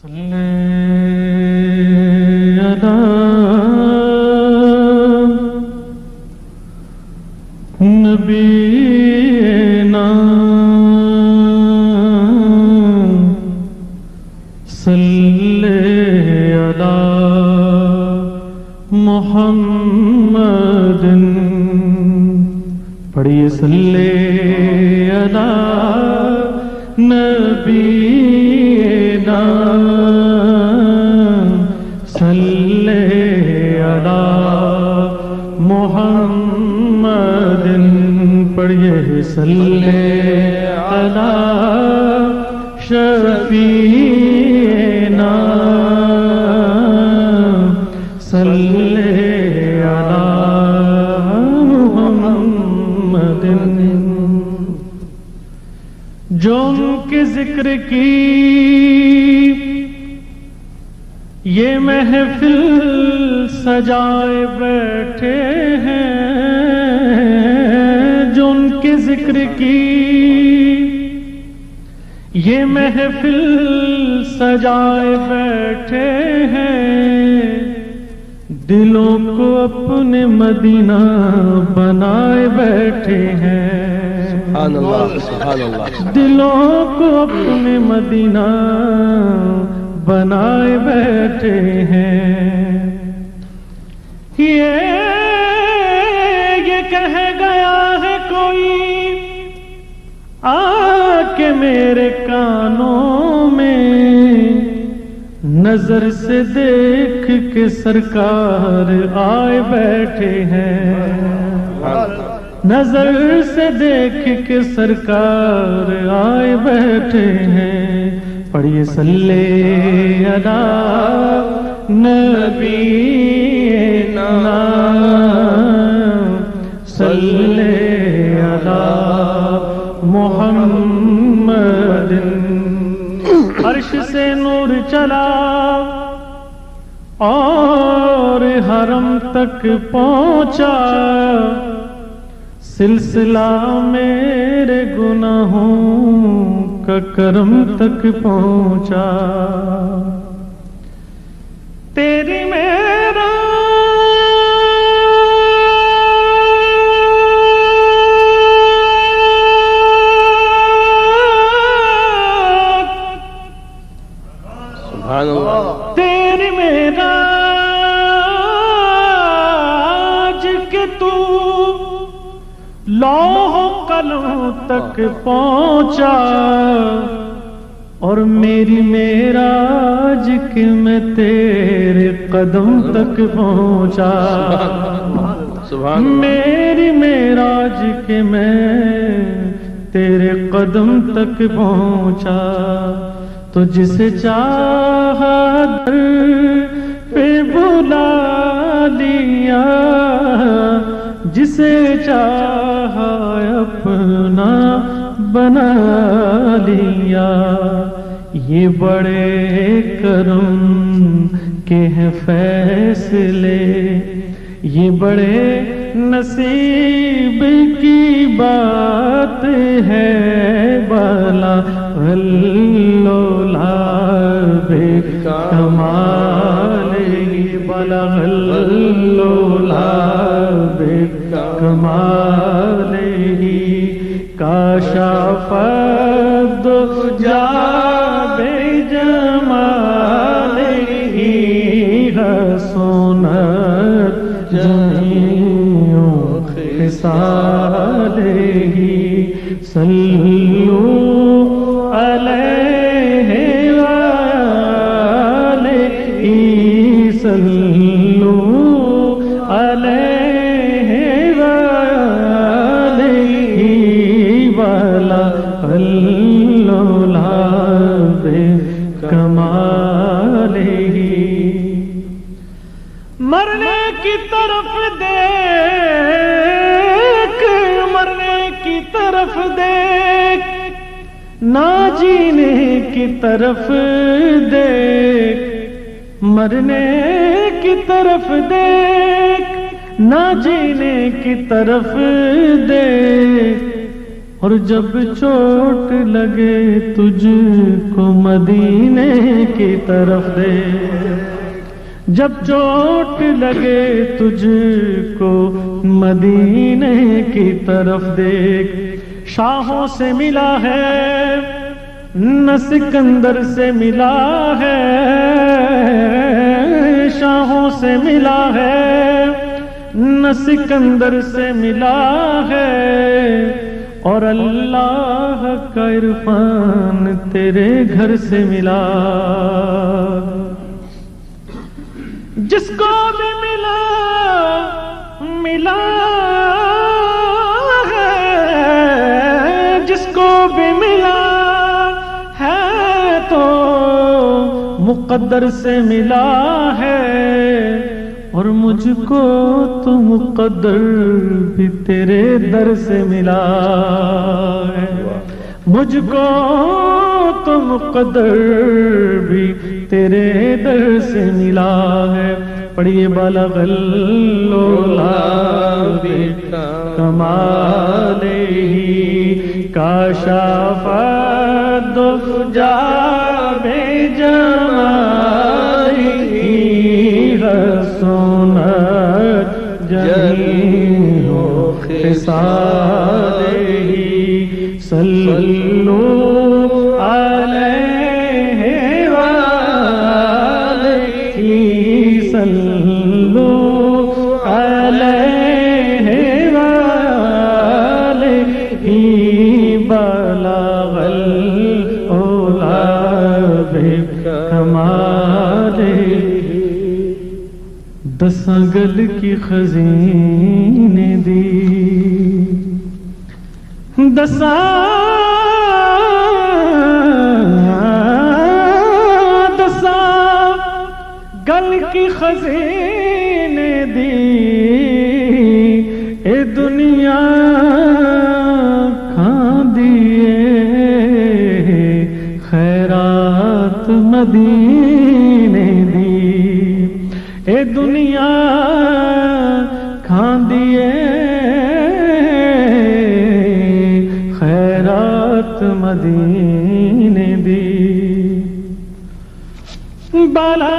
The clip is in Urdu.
نبینا صلی علی محمد پڑھیے صلی علی نبینا صلی علی محمد پڑھیے صلی علی شفیعنا صلی علی محمد جو ان کے ذکر کی یہ محفل سجائے بیٹھے ہیں، جو ان کے ذکر کی یہ محفل سجائے بیٹھے ہیں، دلوں کو اپنے مدینہ بنائے بیٹھے ہیں، سبحان اللہ سبحان اللہ، دلوں کو اپنے مدینہ بنائے بیٹھے ہیں۔ یہ کہہ گیا ہے کوئی آ کے میرے کانوں میں، نظر سے دیکھ کے سرکار آئے بیٹھے ہیں، نظر سے دیکھ کے سرکار آئے بیٹھے ہیں۔ پڑھیے صلی علی نبینا صلی علی محمد۔ عرش سے نور چلا اور حرم تک پہنچا، سلسلہ میرے گناہوں کا کرم تک پہنچا، تیری میرا سبحان اللہ، تیری میرا کہ تو لوح قلم تک پہنچا، اور میری معراج کہ میں تیرے قدم تک پہنچا، میری معراج کہ میں تیرے قدم تک پہنچا، تو جسے چاہا در پہ بلا لیا، جسے چاہا اپنا بنا لیا، یہ بڑے کرم کے ہیں فیصلے، یہ بڑے نصیب کی بات ہے، بلا غلولا بے کمال، بلا غلولا بے کمال کاشف الدجا بے جمال حسنت جمیع خصال صلو علیہ وآلہ صلو علیہ وآلہ ولا اللہ بکمالہ۔ مرنے کی طرف دیکھ، مرنے کی طرف دیکھ، نہ جینے کی طرف دیکھ، مرنے کی طرف دیکھ، نہ جینے کی طرف دیکھ، اور جب چوٹ لگے تجھ کو مدینے کی طرف دے، جب چوٹ لگے تجھ کو مدینے کی طرف دیکھ، شاہوں سے ملا ہے نہ سکندر سے ملا ہے، شاہوں سے ملا ہے نہ سکندر سے ملا ہے، اور اللہ کا عرفان تیرے گھر سے ملا۔ جس کو بھی ملا ملا ہے، جس کو بھی ملا ہے تو مقدر سے ملا ہے، اور مجھ کو تو مقدر بھی تیرے در سے ملا ہے، مجھ کو تو مقدر بھی تیرے در سے ملا ہے۔ پڑھیے بلغ اللولا بکمالہ کاشف الدجی بجمالہ، حسنت جمیع خصالہ، صلو علیہ وآلہ، صلو علیہ وآلہ، بلغ العلا بکمالہ۔ دساں گل کی خزینے دی، دساں گل کی خزینے دی، اے دنیا کھان دیے خیرات مدینے دی، اے دنیا کھان دیے خیرات مدینے دی۔ بالا